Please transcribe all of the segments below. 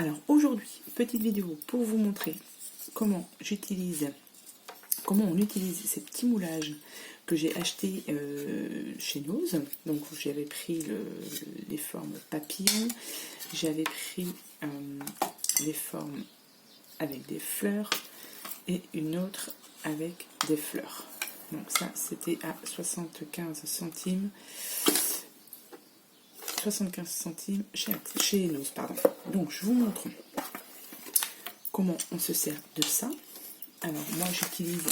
Alors aujourd'hui, petite vidéo pour vous montrer comment on utilise ces petits moulages que j'ai achetés chez Nose. Donc j'avais pris les formes papillons, j'avais pris les formes avec des fleurs et une autre avec des fleurs. Donc ça c'était à 75 centimes. 75 centimes chez Nose, pardon. Donc je vous montre comment on se sert de ça. Alors moi j'utilise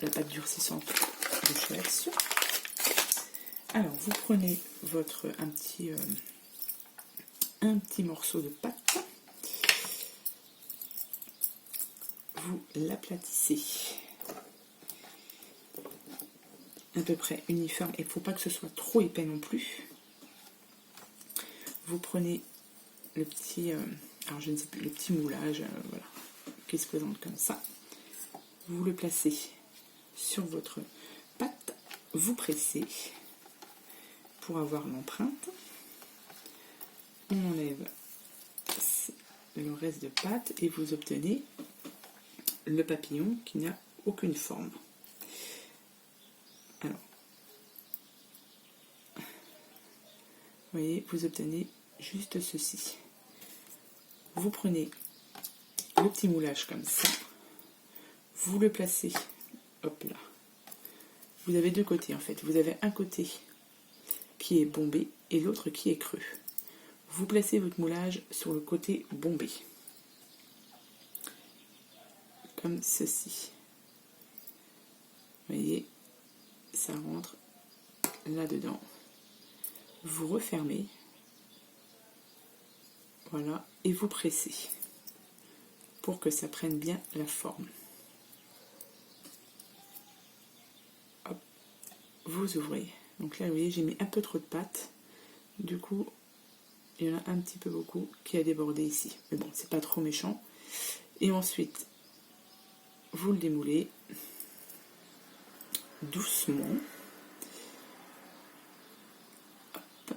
la pâte durcissante de chez Action. Alors vous prenez un petit morceau de pâte, vous l'aplatissez à peu près uniforme, et il ne faut pas que ce soit trop épais non plus. Vous prenez le petit, alors je ne sais plus, le petit moulage, voilà, qui se présente comme ça. Vous le placez sur votre pâte, vous pressez pour avoir l'empreinte. On enlève le reste de pâte et vous obtenez le papillon qui n'a aucune forme. Alors, vous voyez, vous obtenez juste ceci. Vous prenez le petit moulage comme ça, vous le placez, hop là. Vous avez deux côtés en fait. Vous avez un côté qui est bombé et l'autre qui est creux. Vous placez votre moulage sur le côté bombé, comme ceci. Vous voyez, ça rentre là-dedans. Vous refermez, voilà, et vous pressez pour que ça prenne bien la forme. Hop, vous ouvrez. Donc là, vous voyez, j'ai mis un peu trop de pâte. Du coup, il y en a un petit peu beaucoup qui a débordé ici. Mais bon, c'est pas trop méchant. Et ensuite, vous le démoulez doucement. Hop.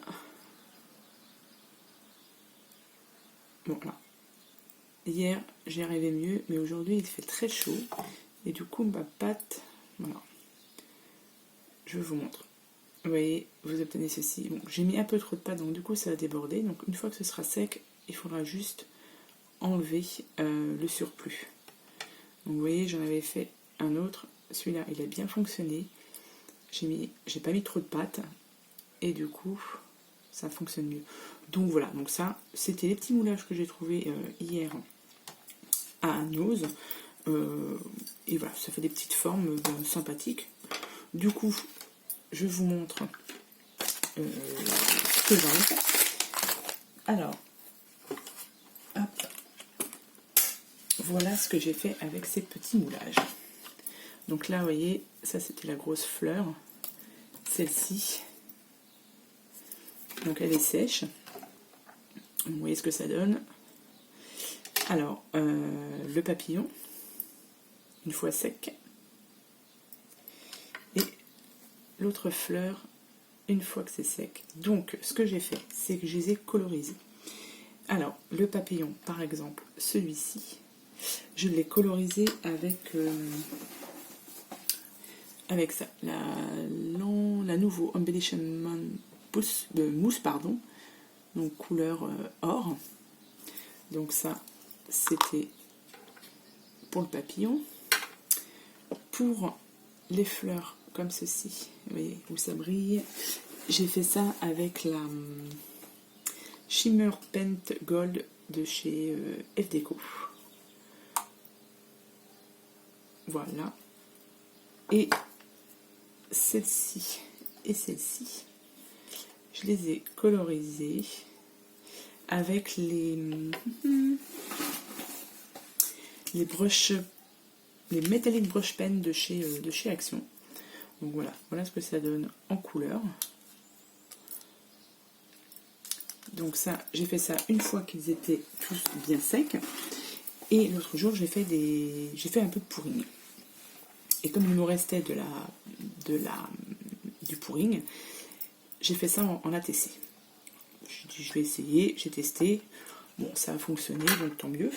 Voilà. Hier, j'y arrivais mieux, mais aujourd'hui, il fait très chaud. Et du coup, ma pâte, voilà. Je vous montre. Vous voyez, vous obtenez ceci. Bon, j'ai mis un peu trop de pâte, donc du coup, ça a débordé. Donc, une fois que ce sera sec, il faudra juste enlever le surplus. Donc, vous voyez, j'en avais fait un autre. Celui-là, il a bien fonctionné. J'ai pas mis trop de pâte. Et du coup, ça fonctionne mieux. Donc, voilà. Donc, ça, c'était les petits moulages que j'ai trouvés hier à Nose. Et voilà, ça fait des petites formes sympathiques. Du coup, je vous montre ce que j'en ai fait. Alors, hop, voilà ce que j'ai fait avec ces petits moulages. Donc là, vous voyez, ça c'était la grosse fleur. Celle-ci, donc elle est sèche. Vous voyez ce que ça donne. Alors, le papillon, une fois sec. Et l'autre fleur, une fois que c'est sec. Donc, ce que j'ai fait, c'est que je les ai colorisés. Alors, le papillon, par exemple, celui-ci, je l'ai colorisé avec ça, la nouveau Embellishment mousse, pardon, donc couleur or. Donc ça, c'était pour le papillon. Pour les fleurs comme ceci, vous voyez où ça brille, j'ai fait ça avec la Shimmer Paint Gold de chez FDeco. Voilà. Et celle-ci et celle-ci, je les ai colorisées avec les Metallic Brush Pen de chez Action. Donc voilà ce que ça donne en couleur. Donc ça, j'ai fait ça une fois qu'ils étaient tous bien secs. Et l'autre jour, j'ai fait un peu de pouring. Et comme il nous restait du pouring, j'ai fait ça en ATC. J'ai dit, je vais essayer, j'ai testé. Bon, ça a fonctionné, donc tant mieux.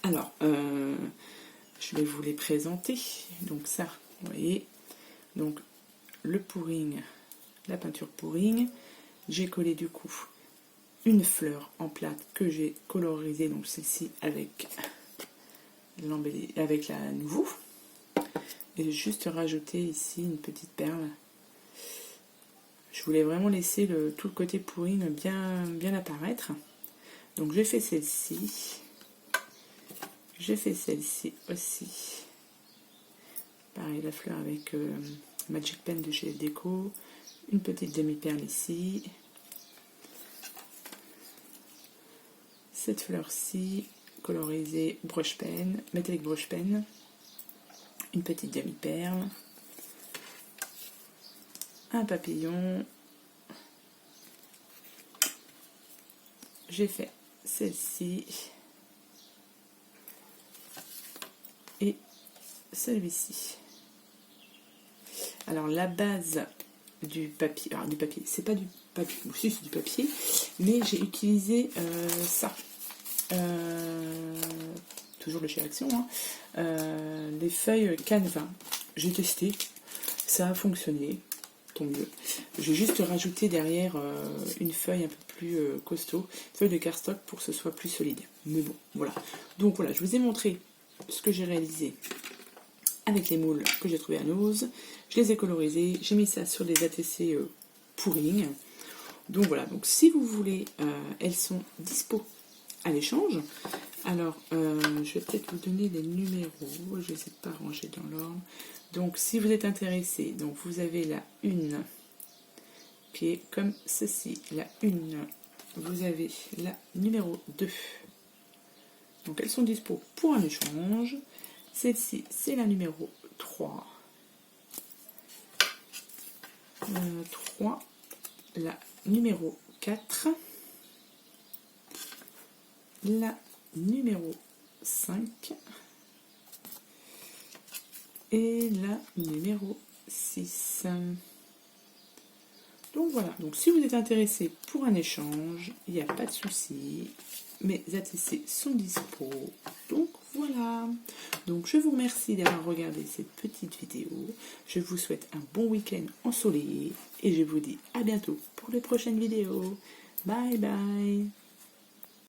Alors, je vais vous les présenter. Donc ça, vous voyez, donc le pouring, la peinture pouring. J'ai collé du coup une fleur en plate que j'ai colorisée, donc celle-ci avec avec la nouveau. Et j'ai juste rajouté ici une petite perle. Je voulais vraiment laisser tout le côté pouring bien apparaître. Donc j'ai fait celle-ci. J'ai fait celle-ci aussi. Pareil, la fleur avec Magic Pen de chez Déco. Une petite demi-perle ici. Cette fleur-ci, colorisée brush pen, métallique brush pen. Une petite demi-perle. Un papillon. J'ai fait celle-ci. Et celui-ci. Alors la base du papier, alors du papier, c'est pas du papier, aussi c'est du papier, mais j'ai utilisé ça, toujours de chez Action, hein, les feuilles Canva. J'ai testé, ça a fonctionné, tant mieux. J'ai juste rajouté derrière une feuille un peu plus costaud, une feuille de cardstock pour que ce soit plus solide. Mais bon, voilà. Donc voilà, je vous ai montré ce que j'ai réalisé avec les moules que j'ai trouvé à Nose. Je les ai colorisés, j'ai mis ça sur des ATC pouring. Donc voilà, donc si vous voulez, elles sont dispo à l'échange. Alors, je vais peut-être vous donner les numéros, je ne les ai pas rangés dans l'ordre. Donc si vous êtes intéressé, donc vous avez la 1 qui est comme ceci, la 1, vous avez la numéro 2. Donc elles sont dispo pour un échange. Celle-ci, c'est la numéro 3. 3. La numéro 4. La numéro 5. Et la numéro 6. Donc voilà, donc si vous êtes intéressé pour un échange, il n'y a pas de souci. Mes ATC sont dispo. Donc voilà. Donc je vous remercie d'avoir regardé cette petite vidéo. Je vous souhaite un bon week-end ensoleillé. Et je vous dis à bientôt pour les prochaines vidéos. Bye bye.